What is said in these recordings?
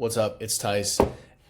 What's up? It's Tice,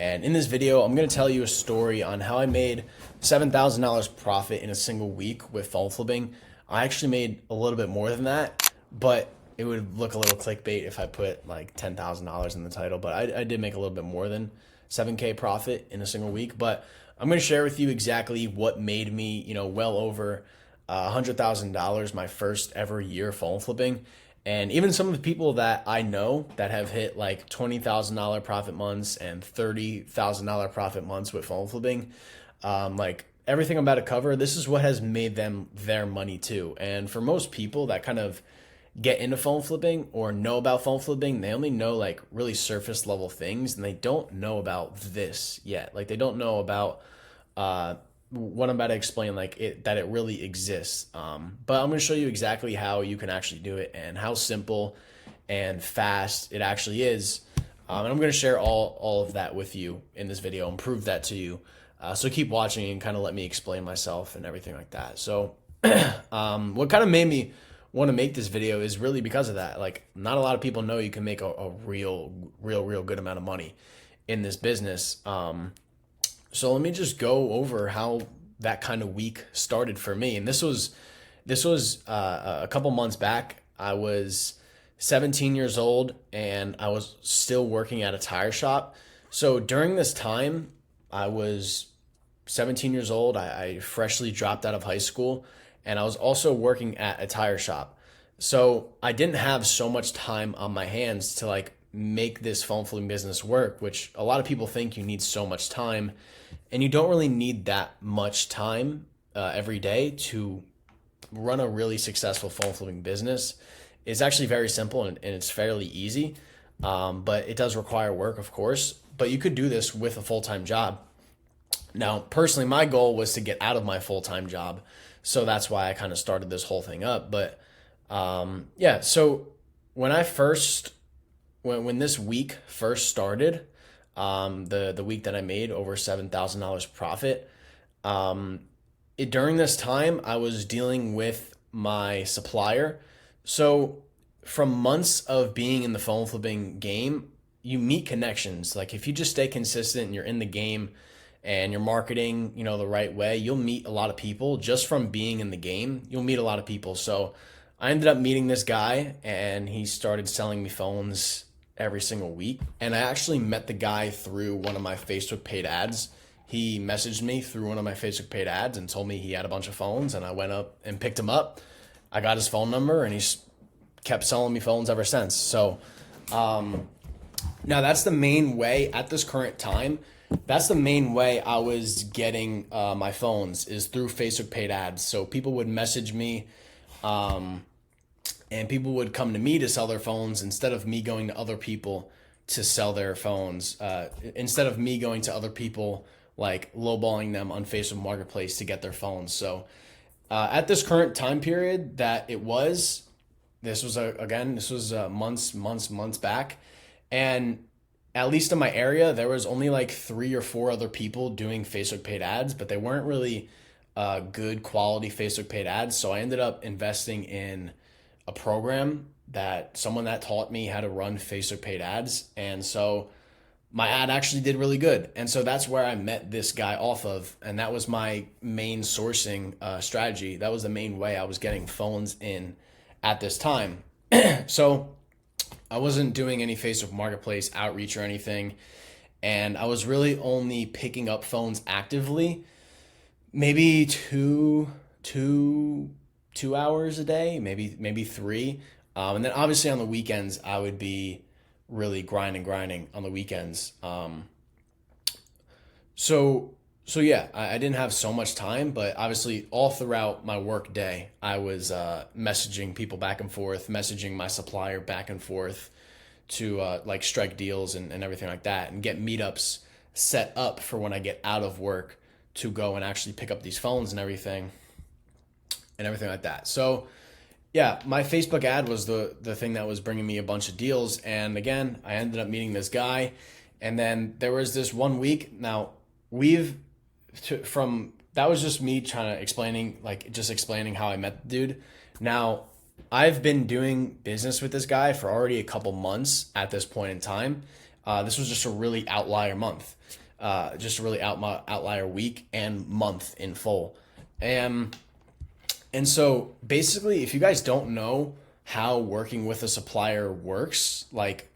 and in this video, I'm going to tell you a story on how I made $7,000 profit in a single week with phone flipping. I actually made a little bit more than that, but it would look a little clickbait if I put like $10,000 in the title, but I did make a little bit more than 7K profit in a single week. But I'm going to share with you exactly what made me, well over $100,000 my first ever year phone flipping. And even some of the people that I know that have hit like $20,000 profit months and $30,000 profit months with phone flipping, like everything I'm about to cover, this is what has made them their money too. And for most people that kind of get into phone flipping or know about phone flipping, they only know like really surface level things, and they don't know about this yet. Like they don't know about what I'm about to explain, that it really exists. But I'm going to show you exactly how you can actually do it and how simple and fast it actually is. And I'm going to share all of that with you in this video and prove that to you. So keep watching and kind of let me explain myself and everything like that. So what kind of made me want to make this video is really because of that. Like, not a lot of people know you can make a real good amount of money in this business. So let me just go over how that kind of week started for me. And this was a couple months back. I was 17 years old and I was still working at a tire shop. So during this time, I was 17 years old. I freshly dropped out of high school, and I was also working at a tire shop. So I didn't have so much time on my hands to like make this phone flipping business work, which a lot of people think you need so much time. And you don't really need that much time every day to run a really successful phone flipping business. It's actually very simple and it's fairly easy, but it does require work, of course. But you could do this with a full-time job. Now, personally, my goal was to get out of my full-time job, so that's why I kind of started this whole thing up. But so when this week first started, the week that I made over $7,000 profit, during this time I was dealing with my supplier. So from months of being in the phone flipping game, you meet connections. Like if you just stay consistent and you're in the game and you're marketing, the right way, you'll meet a lot of people just from being in the game. You'll meet a lot of people. So I ended up meeting this guy and he started selling me phones every single week. And I actually met the guy through one of my Facebook paid ads. He messaged me through one of my Facebook paid ads and told me he had a bunch of phones, and I went up and picked him up. I got his phone number and he's kept selling me phones ever since. So now that's the main way at this current time. That's the main way I was getting my phones, is through Facebook paid ads. So people would message me, and people would come to me to sell their phones instead of me going to other people to sell their phones. Instead of me going to other people, like lowballing them on Facebook Marketplace to get their phones. So at this current time period this was months back. And at least in my area, there was only like 3 or 4 other people doing Facebook paid ads, but they weren't really good quality Facebook paid ads. So I ended up investing in a program someone that taught me how to run Facebook paid ads. And so my ad actually did really good. And so that's where I met this guy off of. And that was my main sourcing strategy. That was the main way I was getting phones in at this time. So I wasn't doing any Facebook Marketplace outreach or anything. And I was really only picking up phones actively, maybe two hours a day, maybe 3. And then obviously on the weekends, I would be really grinding on the weekends. So yeah, I didn't have so much time, but obviously all throughout my work day, I was messaging people back and forth, messaging my supplier back and forth to like strike deals and everything like that, and get meetups set up for when I get out of work to go and actually pick up these phones and everything like that. So yeah, my Facebook ad was the thing that was bringing me a bunch of deals. And again, I ended up meeting this guy. And then there was this one week. Now that was just me explaining how I met the dude. Now I've been doing business with this guy for already a couple months at this point in time. This was just a really outlier month, just a really outlier week and month in full. And so basically, if you guys don't know how working with a supplier works, like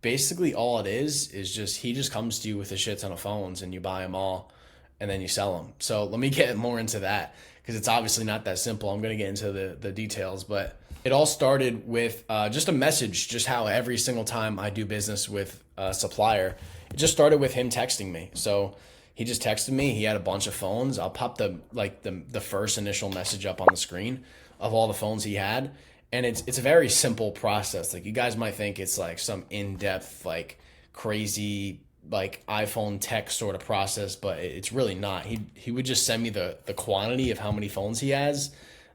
basically all it is just he just comes to you with a shit ton of phones and you buy them all and then you sell them. So let me get more into that because it's obviously not that simple. I'm going to get into the details, but it all started with just a message, just how every single time I do business with a supplier, it just started with him texting me. So he just texted me. He had a bunch of phones. I'll pop the first initial message up on the screen of all the phones he had. And it's a very simple process. Like you guys might think it's like some in-depth, like crazy, like iPhone tech sort of process, but it's really not. He would just send me the quantity of how many phones he has,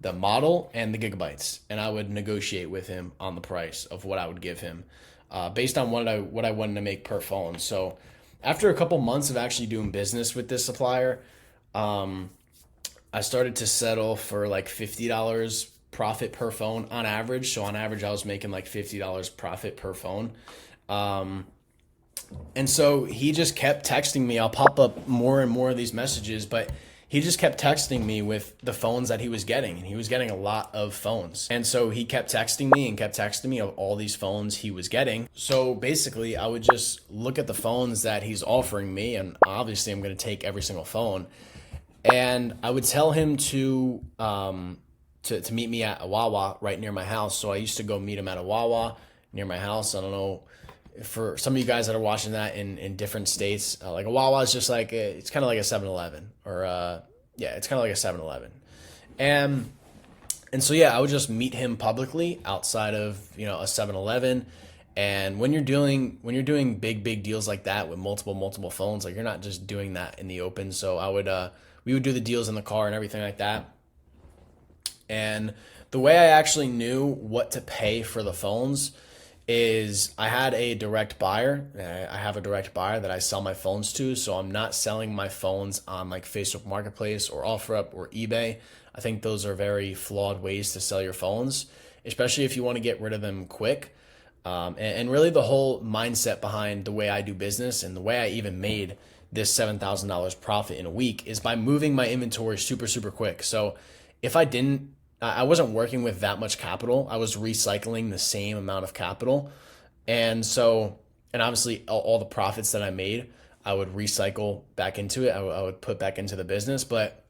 the model, and the gigabytes, and I would negotiate with him on the price of what I would give him, based on what I wanted to make per phone. So after a couple months of actually doing business with this supplier, I started to settle for like $50 profit per phone on average. So on average, I was making like $50 profit per phone. And so he just kept texting me. I'll pop up more and more of these messages, but he just kept texting me with the phones that he was getting, and he was getting a lot of phones. And so he kept texting me of all these phones he was getting. So basically I would just look at the phones that he's offering me, and obviously I'm going to take every single phone. And I would tell him to meet me at a Wawa right near my house. So I used to go meet him at a Wawa near my house. I don't know, for some of you guys that are watching that in different states, like a Wawa is just like it's kind of like a 7-Eleven, or it's kind of like a 7-Eleven. And so yeah, I would just meet him publicly outside of a 7-Eleven. And when you're doing big deals like that with multiple phones, like you're not just doing that in the open. So we would do the deals in the car and everything like that. And the way I actually knew what to pay for the phones is I had a direct buyer. I have a direct buyer that I sell my phones to. So I'm not selling my phones on like Facebook Marketplace or OfferUp or eBay. I think those are very flawed ways to sell your phones, especially if you want to get rid of them quick. And really the whole mindset behind the way I do business and the way I even made this $7,000 profit in a week is by moving my inventory super quick. So if I wasn't working with that much capital. I was recycling the same amount of capital. And obviously all the profits that I made, I would recycle back into it. I would put back into the business, but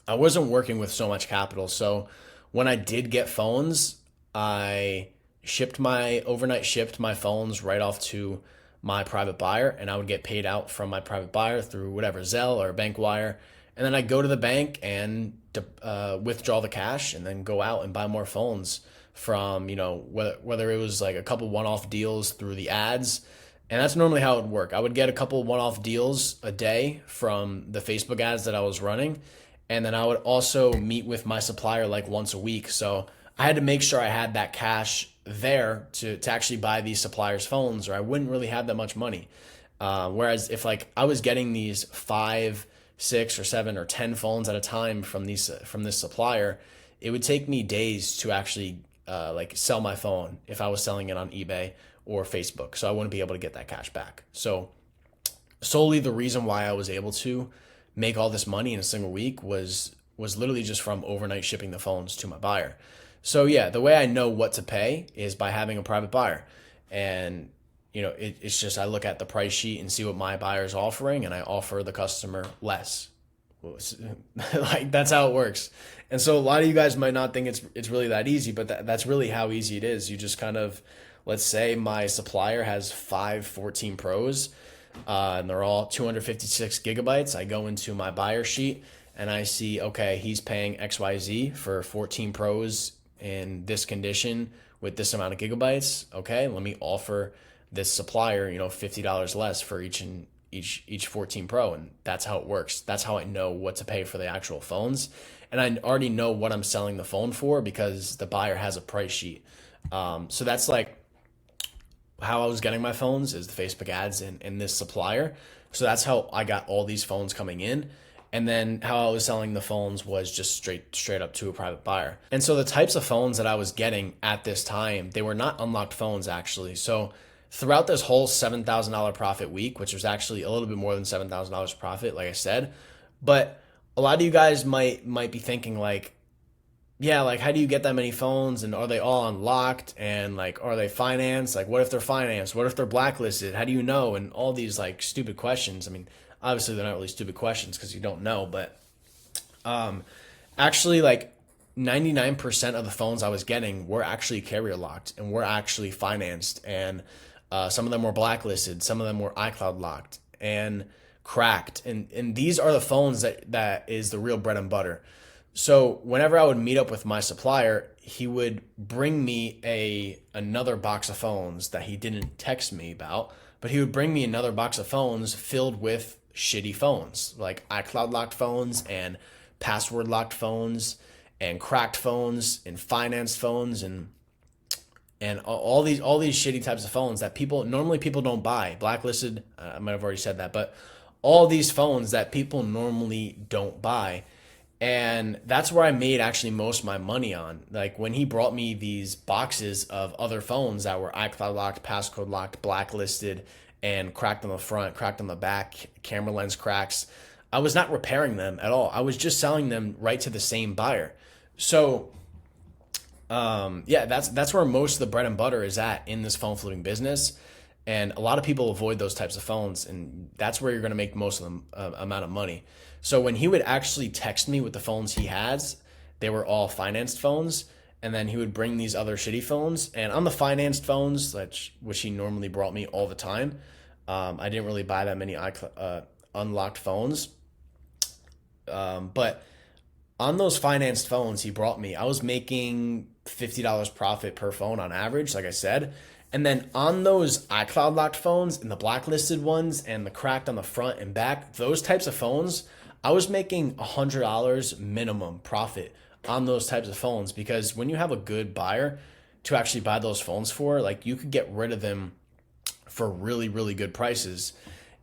I wasn't working with so much capital. So when I did get phones, I overnight shipped my phones right off to my private buyer, and I would get paid out from my private buyer through whatever, Zelle or bank wire. And then I go to the bank and withdraw the cash and then go out and buy more phones from, whether it was like a couple one-off deals through the ads. And that's normally how it would work. I would get a couple one-off deals a day from the Facebook ads that I was running. And then I would also meet with my supplier like once a week. So I had to make sure I had that cash there to actually buy these suppliers' phones, or I wouldn't really have that much money. Whereas if like I was getting these 5, 6 or 7 or 10 phones at a time from this supplier, it would take me days to actually like sell my phone if I was selling it on eBay or Facebook. So I wouldn't be able to get that cash back. So solely the reason why I was able to make all this money in a single week was literally just from overnight shipping the phones to my buyer. So yeah, the way I know what to pay is by having a private buyer. And it's just I look at the price sheet and see what my buyer's offering, and I offer the customer less. Like that's how it works. And so a lot of you guys might not think it's really that easy, but that's really how easy it is. You just kind of, let's say my supplier has 5 14 Pros, and they're all 256 gigabytes. I go into my buyer sheet and I see, okay, he's paying XYZ for 14 Pros in this condition with this amount of gigabytes. Okay, let me offer this supplier, $50 less for each 14 Pro. And that's how it works. That's how I know what to pay for the actual phones. And I already know what I'm selling the phone for because the buyer has a price sheet. So that's like how I was getting my phones, is the Facebook ads and this supplier. So that's how I got all these phones coming in. And then how I was selling the phones was just straight up to a private buyer. And so the types of phones that I was getting at this time, they were not unlocked phones actually. So throughout this whole $7,000 profit week, which was actually a little bit more than $7,000 profit, like I said. But a lot of you guys might be thinking like, yeah, like how do you get that many phones, and are they all unlocked, and like are they financed? Like what if they're financed? What if they're blacklisted? How do you know? And all these like stupid questions. I mean, obviously they're not really stupid questions because you don't know, but actually like 99% of the phones I was getting were actually carrier locked and were actually financed, and some of them were blacklisted, some of them were iCloud locked and cracked, and these are the phones that is the real bread and butter. So whenever I would meet up with my supplier, he would bring me another box of phones that he didn't text me about, but he would bring me another box of phones filled with shitty phones, like iCloud locked phones and password locked phones and cracked phones and financed phones and all these shitty types of phones that people don't buy. Blacklisted, I might have already said that, but all these phones that people normally don't buy. And that's where I made actually most of my money on. Like when he brought me these boxes of other phones that were iCloud locked, passcode locked, blacklisted, and cracked on the front, cracked on the back, camera lens cracks, I was not repairing them at all. I was just selling them right to the same buyer. So yeah, that's where most of the bread and butter is at in this phone flipping business. And a lot of people avoid those types of phones, and that's where you're going to make most of the amount of money. So when he would actually text me with the phones he has, they were all financed phones, and then he would bring these other shitty phones. And on the financed phones, which he normally brought me all the time, I didn't really buy that many unlocked phones. But on those financed phones he brought me, I was making $50 profit per phone on average, like I said. And then on those iCloud locked phones and the blacklisted ones and the cracked on the front and back, those types of phones, I was making $100 minimum profit on those types of phones, because when you have a good buyer to actually buy those phones for, like you could get rid of them for really, really good prices.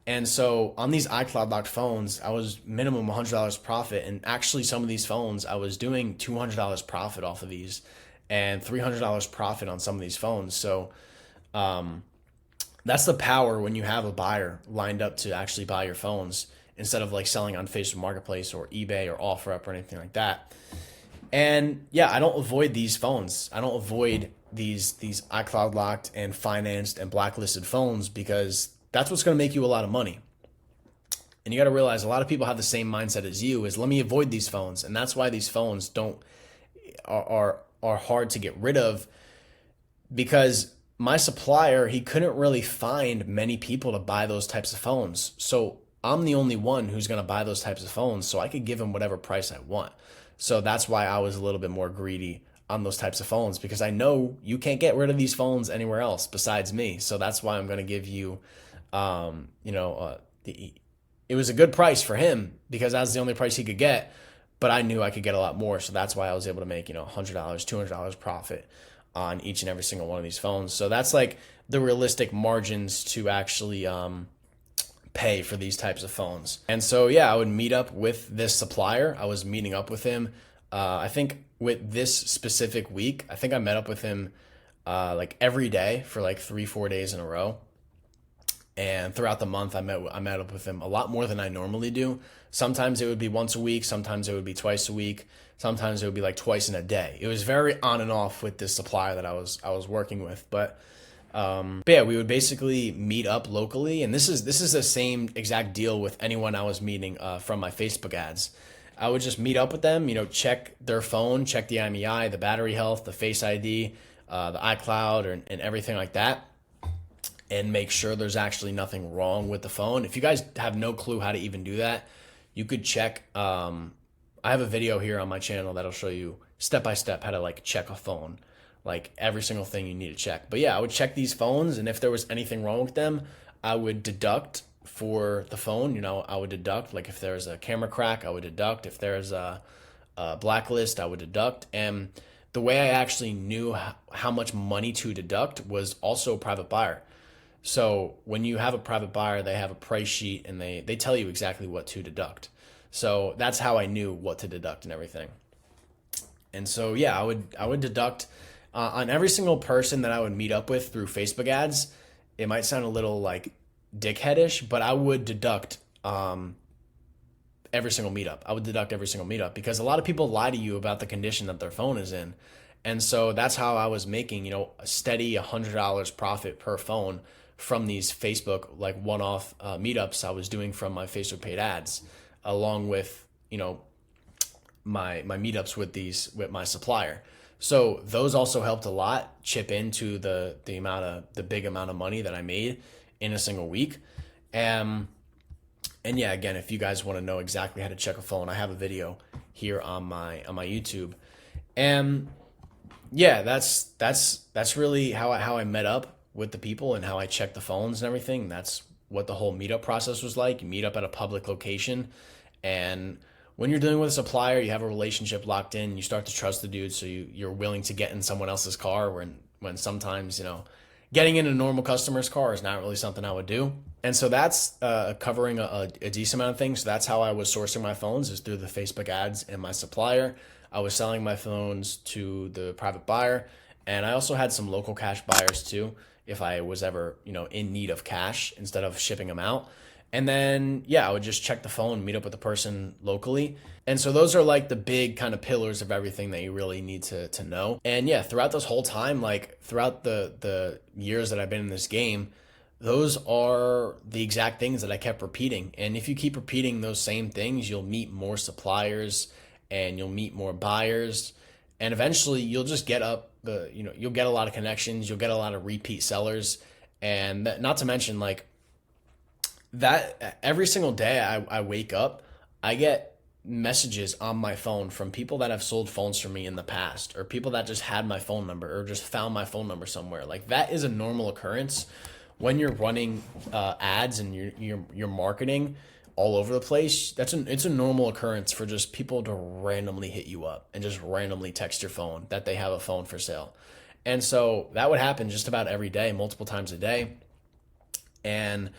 And so on these iCloud locked phones, I was minimum $100 profit. And actually some of these phones, I was doing $200 profit off of these and $300 profit on some of these phones. So that's the power when you have a buyer lined up to actually buy your phones, instead of like selling on Facebook Marketplace or eBay or OfferUp or anything like that. And yeah, I don't avoid these phones. I don't avoid these iCloud locked and financed and blacklisted phones, because that's what's going to make you a lot of money. And you got to realize a lot of people have the same mindset as you, is let me avoid these phones. And that's why these phones are hard to get rid of, because my supplier, he couldn't really find many people to buy those types of phones. So I'm the only one who's going to buy those types of phones, so I could give him whatever price I want. So that's why I was a little bit more greedy on those types of phones, because I know you can't get rid of these phones anywhere else besides me. So that's why I'm going to give you, it was a good price for him because that's the only price he could get, but I knew I could get a lot more. So that's why I was able to make, $100, $200 profit on each and every single one of these phones. So that's like the realistic margins to actually pay for these types of phones. And so, yeah, I would meet up with this supplier. I was meeting up with him. I think with this specific week, I think I met up with him like every day for like 3-4 days in a row. And throughout the month, I met up with him a lot more than I normally do. Sometimes it would be once a week. Sometimes it would be twice a week. Sometimes it would be like twice in a day. It was very on and off with this supplier that I was working with. But yeah, we would basically meet up locally. And this is the same exact deal with anyone I was meeting from my Facebook ads. I would just meet up with them, check their phone, check the IMEI, the battery health, the Face ID, the iCloud, and everything like that, and make sure there's actually nothing wrong with the phone. If you guys have no clue how to even do that, you could check. I have a video here on my channel that'll show you step by step how to like check a phone, like every single thing you need to check. But yeah, I would check these phones, and if there was anything wrong with them, I would deduct for the phone. I would deduct, like if there's a camera crack, I would deduct. If there's a blacklist, I would deduct. And the way I actually knew how much money to deduct was also a private buyer. So when you have a private buyer, they have a price sheet and they tell you exactly what to deduct. So that's how I knew what to deduct and everything. And so, yeah, I would deduct on every single person that I would meet up with through Facebook ads. it might sound a little like dickheadish, but I would deduct every single meetup. I would deduct every single meetup because a lot of people lie to you about the condition that their phone is in. And so that's how I was making, a steady $100 profit per phone from these Facebook like one-off meetups I was doing from my Facebook paid ads, along with, my meetups with my supplier. So those also helped a lot chip into the big amount of money that I made in a single week. And yeah, again, if you guys want to know exactly how to check a phone, I have a video here on my YouTube. And yeah, that's really how I met up with the people and how I checked the phones and everything. That's what the whole meetup process was like. You meet up at a public location, and when you're dealing with a supplier, you have a relationship locked in. You start to trust the dude, so you're willing to get in someone else's car when sometimes getting in a normal customer's car is not really something I would do. And so that's covering a decent amount of things. So that's how I was sourcing my phones, is through the Facebook ads and my supplier. I was selling my phones to the private buyer, and I also had some local cash buyers too, if I was ever, in need of cash instead of shipping them out. And then, yeah, I would just check the phone, meet up with the person locally. And so those are like the big kind of pillars of everything that you really need to know. And yeah, throughout this whole time, like throughout the years that I've been in this game, those are the exact things that I kept repeating. And if you keep repeating those same things, you'll meet more suppliers and you'll meet more buyers. And eventually you'll just get you'll get a lot of connections, you'll get a lot of repeat sellers. And not to mention, like, that every single day I wake up, I get messages on my phone from people that have sold phones for me in the past, or people that just had my phone number or just found my phone number somewhere. Like, that is a normal occurrence when you're running ads and you're marketing all over the place. It's a normal occurrence for just people to randomly hit you up and just randomly text your phone that they have a phone for sale. And so that would happen just about every day, multiple times a day. And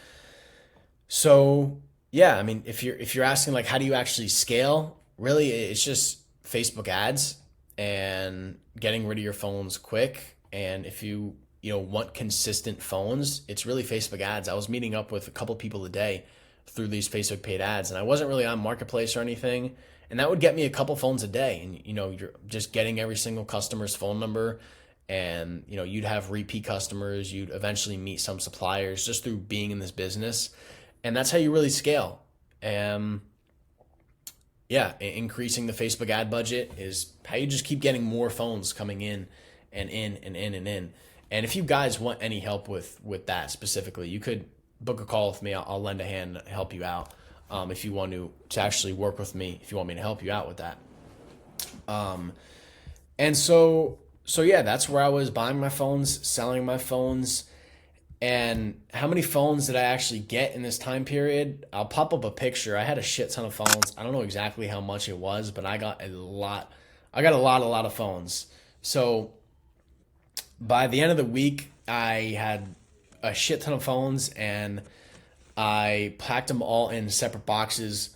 so, yeah, I mean, if you're asking like, how do you actually scale? Really, it's just Facebook ads and getting rid of your phones quick. And if you want consistent phones, it's really Facebook ads. I was meeting up with a couple people a day through these Facebook paid ads, and I wasn't really on Marketplace or anything. And that would get me a couple phones a day. And you're just getting every single customer's phone number. And you'd have repeat customers. You'd eventually meet some suppliers just through being in this business. And that's how you really scale. Yeah, increasing the Facebook ad budget is how you just keep getting more phones coming in and in and in and in. And if you guys want any help with that specifically, you could book a call with me. I'll lend a hand, help you out. If you want to actually work with me, if you want me to help you out with that. And so yeah, that's where I was buying my phones, selling my phones. And how many phones did I actually get in this time period? I'll pop up a picture. I had a shit ton of phones. I don't know exactly how much it was, but I got a lot. I got a lot of phones. So by the end of the week, I had a shit ton of phones, and I packed them all in separate boxes,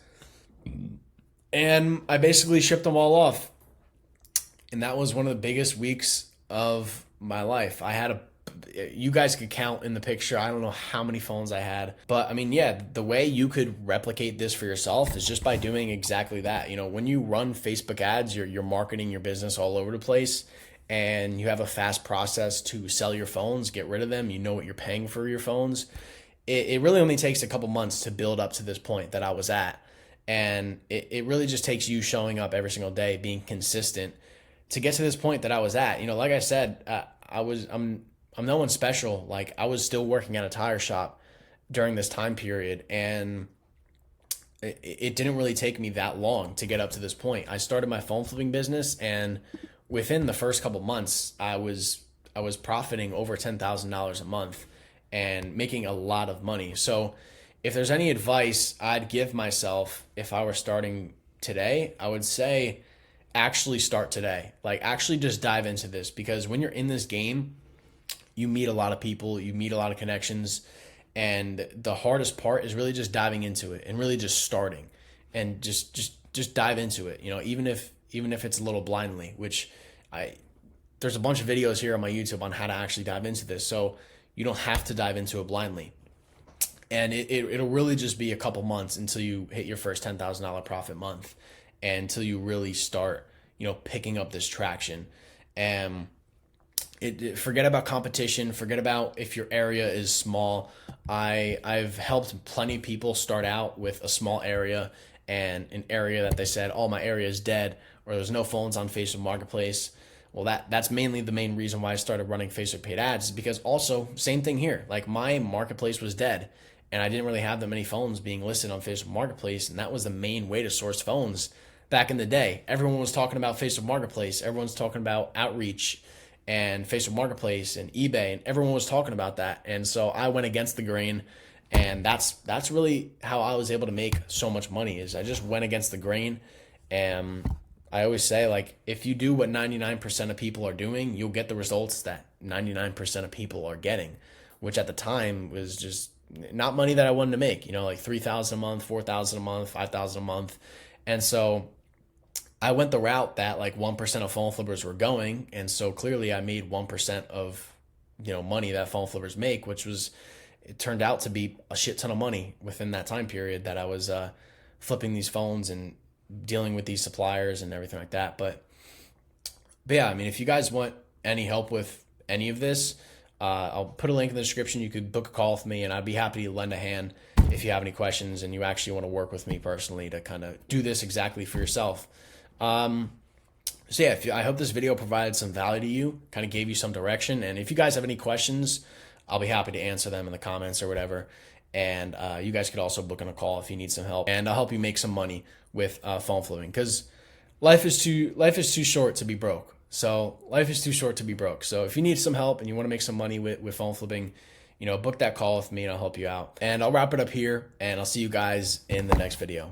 and I basically shipped them all off. And that was one of the biggest weeks of my life. You guys could count in the picture. I don't know how many phones I had, but I mean, yeah, the way you could replicate this for yourself is just by doing exactly that. When you run Facebook ads, you're marketing your business all over the place, and you have a fast process to sell your phones, get rid of them. You know what you're paying for your phones. It really only takes a couple months to build up to this point that I was at. And it really just takes you showing up every single day, being consistent to get to this point that I was at. Like I said, I'm no one special. Like, I was still working at a tire shop during this time period, and it didn't really take me that long to get up to this point. I started my phone flipping business, and within the first couple months, I was profiting over $10,000 a month and making a lot of money. So if there's any advice I'd give myself if I were starting today, I would say actually start today. Like, actually just dive into this, because when you're in this game, you meet a lot of people, you meet a lot of connections, and the hardest part is really just diving into it and really just starting and just dive into it. Even if it's a little blindly, which there's a bunch of videos here on my YouTube on how to actually dive into this. So, You don't have to dive into it blindly. And it'll really just be a couple months until you hit your first $10,000 profit month, and until you really start, picking up this traction. And forget about competition, forget about if your area is small. I've helped plenty of people start out with a small area, and an area that they said, oh, my area is dead, or there's no phones on Facebook Marketplace. Well, that's mainly the main reason why I started running Facebook paid ads, is because also same thing here. Like, my marketplace was dead, and I didn't really have that many phones being listed on Facebook Marketplace, and that was the main way to source phones back in the day. Everyone was talking about Facebook Marketplace. Everyone's talking about outreach and Facebook Marketplace and eBay, and everyone was talking about that. And so I went against the grain, and that's really how I was able to make so much money, is I just went against the grain. And I always say, like, if you do what 99% of people are doing, you'll get the results that 99% of people are getting, which at the time was just not money that I wanted to make, like $3,000 a month, $4,000 a month, $5,000 a month. And so I went the route that like 1% of phone flippers were going. And so clearly I made 1% of, money that phone flippers make, it turned out to be a shit ton of money within that time period that I was flipping these phones and dealing with these suppliers and everything like that. But yeah, I mean, if you guys want any help with any of this, I'll put a link in the description. You could book a call with me, and I'd be happy to lend a hand if you have any questions and you actually want to work with me personally to kind of do this exactly for yourself. So yeah, I hope this video provided some value to you, kind of gave you some direction. And if you guys have any questions, I'll be happy to answer them in the comments or whatever. And you guys could also book in a call if you need some help, and I'll help you make some money with phone flipping, because life is too short to be broke. So life is too short to be broke. So if you need some help and you want to make some money with phone flipping, book that call with me and I'll help you out. And I'll wrap it up here, and I'll see you guys in the next video.